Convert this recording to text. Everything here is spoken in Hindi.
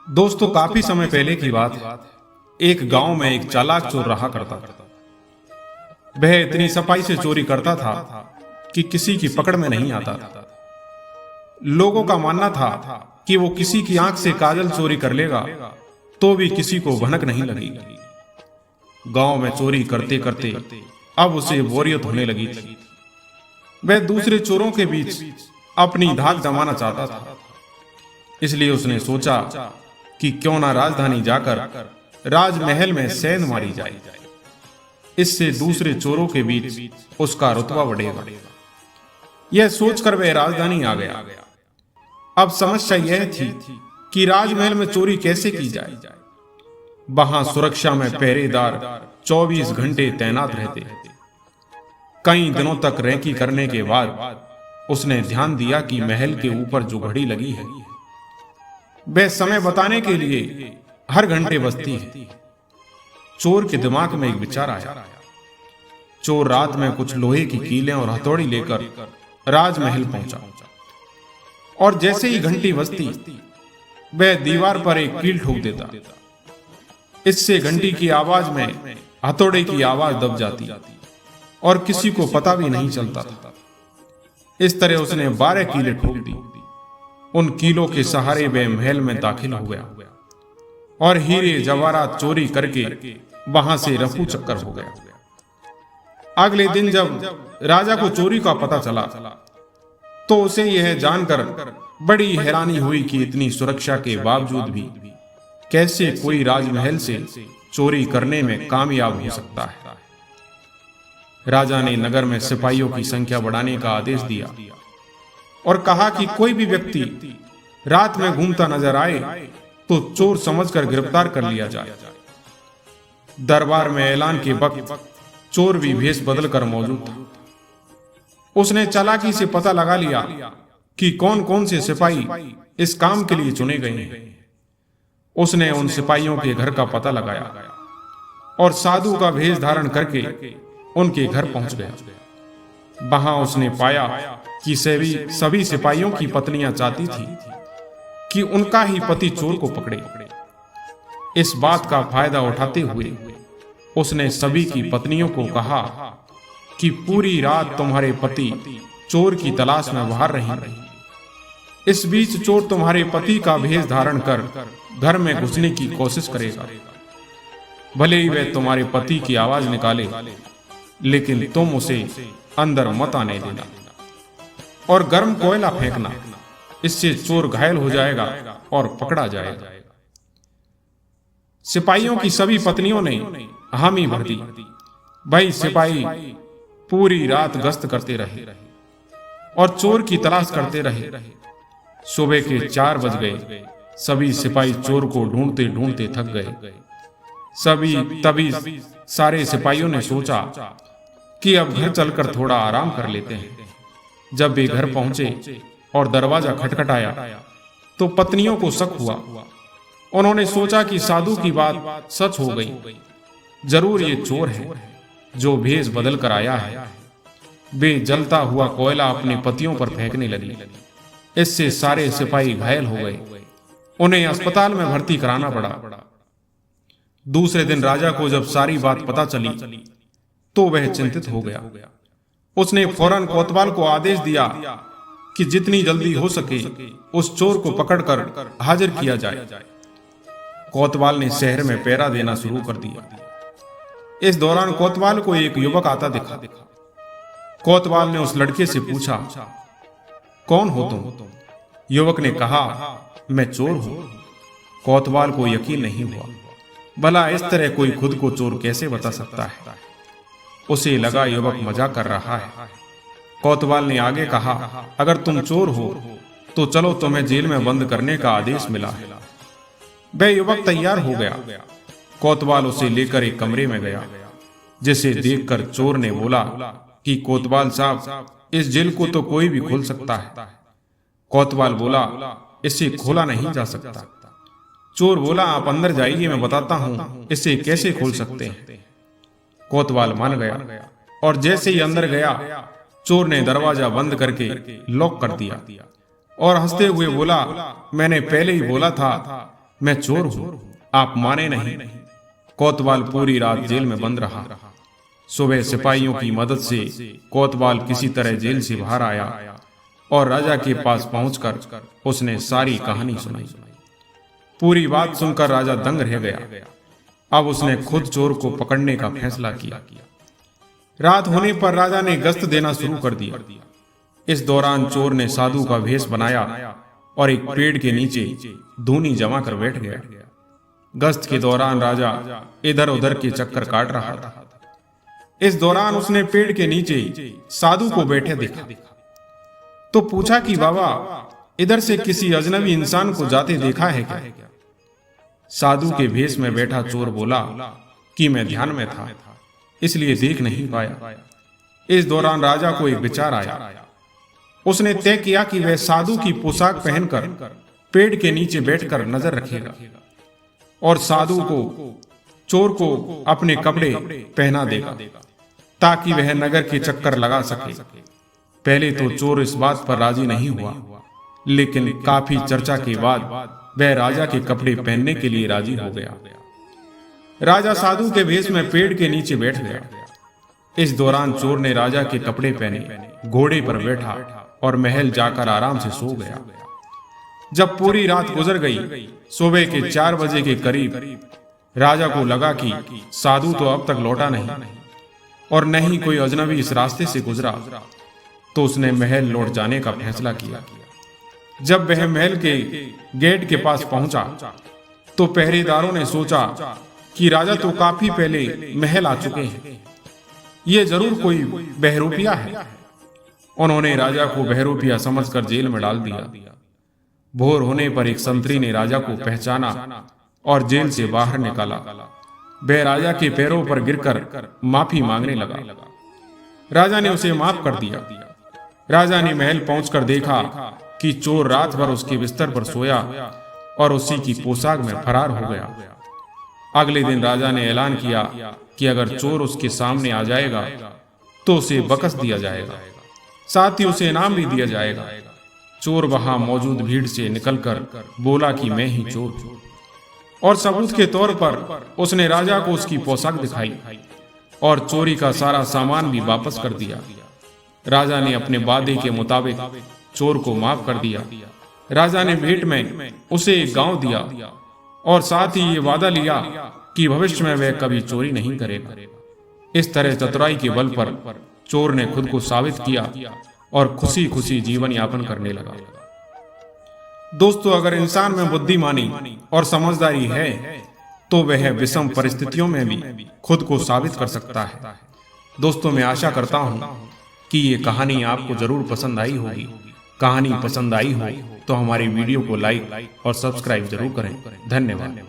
दोस्तों, काफी समय पहले की बात। एक गांव में एक चालाक चोर रहा करता था। वह इतनी सफाई से चोरी करता था कि किसी की पकड़ में नहीं आता था। लोगों का मानना था कि वो किसी की आंख से काजल चोरी कर लेगा तो भी किसी को भनक नहीं लगेगी। गांव में चोरी करते करते अब उसे बोरियत होने लगी थी। वह दूसरे चोरों के बीच अपनी धाक जमाना चाहता था। इसलिए उसने सोचा कि क्यों ना राजधानी जाकर राजमहल में सेंध मारी जाए। इससे दूसरे चोरों के बीच उसका रुतबा बढ़ेगा। यह सोचकर वह राजधानी आ गया। अब समस्या यह थी कि राजमहल में चोरी कैसे की जाए। वहां सुरक्षा में पहरेदार 24 घंटे तैनात रहते। कई दिनों तक रेकी करने के बाद उसने ध्यान दिया कि महल के ऊपर जो घड़ी लगी है वह समय बताने के लिए हर घंटे बजती है। चोर के दिमाग में एक विचार आया। चोर रात में कुछ लोहे की कीलें और हथौड़ी लेकर राजमहल पहुंचा और जैसे ही घंटी बजती वह दीवार पर एक कील ठोक देता। इससे घंटी की आवाज में हथौड़े की आवाज दब जाती और किसी को पता भी नहीं चलता था। इस तरह उसने 12 कीलें ठोक दी। उन कीलों के सहारे वह महल में दाखिल हो गया और हीरे जवाहरात चोरी करके वहां से रफू चक्कर हो गया। अगले दिन जब राजा को चोरी का पता चला तो उसे यह जानकर बड़ी हैरानी हुई कि इतनी सुरक्षा के बावजूद भी कैसे कोई राजमहल से चोरी करने में कामयाब हो सकता है। राजा ने नगर में सिपाहियों की संख्या बढ़ाने का आदेश दिया और कहा कि कोई भी व्यक्ति रात में घूमता नजर आए तो चोर समझकर गिरफ्तार कर लिया जाए। दरबार में ऐलान के वक्त चोर भी भेष बदलकर मौजूद था। उसने चालाकी से पता लगा लिया कि कौन कौन से सिपाही इस काम के लिए चुने गए हैं। उसने उन सिपाहियों के घर का पता लगाया और साधु का भेष धारण करके उनके घर पहुंच गया। वहां उसने पाया कि सभी सिपाहियों की पत्नियां चाहती थी कि उनका ही पति चोर को पकड़े। इस बात का फायदा उठाते हुए उसने सभी की पत्नियों को कहा कि पूरी रात तुम्हारे पति चोर की तलाश में बाहर रहेंगे। इस बीच चोर तुम्हारे पति का भेष धारण कर घर में घुसने की कोशिश करेगा। भले ही वह तुम्हारे पति की आवाज निकाले, लेकिन तुम उसे अंदर मत आने देना और गर्म कोयला फेंकना। इससे चोर घायल हो जाएगा और पकड़ा जाएगा। सिपाहियों की सभी पत्नियों ने हामी भर दी। भाई सिपाही पूरी रात गश्त करते रहे और चोर की तलाश करते रहे। सुबह के 4 बज गए। सभी सिपाही चोर को ढूंढते ढूंढते थक गए। तभी सारे सिपाहियों ने सोचा कि अब घर चलकर थोड़ा आराम कर लेते हैं। जब वे घर पहुंचे और दरवाजा खटखटाया तो पत्नियों को शक हुआ। उन्होंने सोचा कि साधु की बात सच हो गई। जरूर ये चोर है जो भेष बदल कर आया है। वे जलता हुआ कोयला अपने पतियों पर फेंकने लगी। इससे सारे सिपाही घायल हो गए। उन्हें अस्पताल में भर्ती कराना पड़ा। दूसरे दिन राजा को जब सारी बात पता चली तो वह चिंतित हो गया। उसने फौरन कोतवाल को आदेश दिया कि जितनी जल्दी हो सके उस चोर को पकड़कर हाजिर किया जाए। कोतवाल ने शहर में पहरा देना शुरू कर दिया। इस दौरान कोतवाल को एक युवक आता दिखा। कोतवाल ने उस लड़के से पूछा, कौन हो तुम? युवक ने कहा, मैं चोर हूं। कोतवाल को यकीन नहीं हुआ। भला इस तरह कोई खुद को चोर कैसे बता सकता है? उसे लगा युवक मजाक कर रहा है। कोतवाल ने आगे कहा, अगर तुम चोर हो तो चलो, तुम्हें जेल में बंद करने का आदेश मिला है। वह युवक तैयार हो गया। कोतवाल उसे लेकर एक कमरे में गया, जिसे देखकर चोर ने बोला कि कोतवाल साहब, इस जेल को तो कोई भी खोल सकता है। कोतवाल बोला, इसे खोला नहीं जा सकता। चोर बोला, आप अंदर जाइए, मैं बताता हूं इसे कैसे खोल सकते हैं। कोतवाल मान गया और जैसे ही अंदर गया चोर ने दरवाजा बंद करके लॉक कर दिया और हंसते हुए बोला, मैंने पहले ही बोला था मैं चोर हूं, आप माने नहीं। कोतवाल पूरी रात जेल में बंद रहा। सुबह सिपाहियों की मदद से कोतवाल किसी तरह जेल से बाहर आया और राजा के पास पहुंचकर उसने सारी कहानी सुनाई। पूरी बात सुनकर राजा दंग रह गया। अब उसने खुद चोर को पकड़ने का फैसला किया। रात होने पर राजा ने गश्त देना शुरू कर दिया। इस दौरान चोर ने साधु का भेष बनाया और एक पेड़ के नीचे धूनी जमा कर बैठ गया। गश्त के दौरान राजा इधर उधर के चक्कर काट रहा था। इस दौरान उसने पेड़ के नीचे साधु को बैठे देखा तो पूछा कि बाबा, इधर से किसी अजनबी इंसान को जाते देखा है क्या? साधु के भेष में बैठा चोर बोला कि मैं ध्यान में था, इसलिए देख नहीं पाया। इस दौरान राजा को एक विचार आया। उसने तय किया कि वह साधु की पोशाक पहनकर पेड़ के नीचे बैठकर नजर रखेगा और साधु को, चोर को अपने कपड़े पहना देगा ताकि वह नगर के चक्कर लगा सके। पहले तो चोर इस बात पर राजी नहीं हुआ, लेकिन काफी चर्चा के बाद वह राजा के कपड़े पहनने के लिए राजी हो गया। राजा साधु के भेष में पेड़ के नीचे बैठ गया। इस दौरान चोर ने राजा के कपड़े पहने, घोड़े पर बैठा और महल जाकर आराम से सो गया। जब पूरी रात गुजर गई, सुबह के 4 बजे के करीब राजा को लगा कि साधु तो अब तक लौटा नहीं और न ही कोई अजनबी इस रास्ते से गुजरा, तो उसने महल लौट जाने का फैसला किया। जब वह महल के गेट के पास पहुंचा तो पहरेदारों ने सोचा कि राजा तो काफी पहले महल आ चुके हैं, ये जरूर कोई बहरूपिया है। उन्होंने राजा को बहरूपिया समझकर जेल में डाल दिया। भोर होने पर एक संतरी ने राजा को पहचाना और जेल से बाहर निकाला। वह राजा के पैरों पर गिरकर माफी मांगने लगा। राजा ने उसे माफ कर दिया। राजा ने महल पहुंचकर देखा कि चोर रात भर उसके बिस्तर पर सोया और उसी की पोशाक में फरार हो गया। अगले दिन राजा ने ऐलान किया कि अगर चोर उसके सामने आ जाएगा तो उसे बकस दिया जाएगा, साथ ही उसे इनाम भी दिया जाएगा। चोर वहां मौजूद भीड़ से निकलकर बोला कि मैं ही चोर हूं, और सबूत के तौर पर उसने राजा को उसकी पोशाक दिखाई और चोरी का सारा सामान भी वापस कर दिया। राजा ने अपने वादे के मुताबिक चोर को माफ कर दिया। राजा ने भेंट में उसे एक गांव दिया और साथ ही ये वादा लिया कि भविष्य में वह कभी चोरी नहीं करेगा। इस तरह चतुराई के बल पर चोर ने खुद को साबित किया और खुशी खुशी जीवन यापन करने लगा। दोस्तों, अगर इंसान में बुद्धिमानी और समझदारी है तो वह विषम परिस्थितियों में भी खुद को साबित कर सकता है। दोस्तों, मैं आशा करता हूं कि ये कहानी आपको जरूर पसंद आई होगी। कहानी पसंद आई हो तो हमारी वीडियो को लाइक और सब्सक्राइब जरूर करें। धन्यवाद।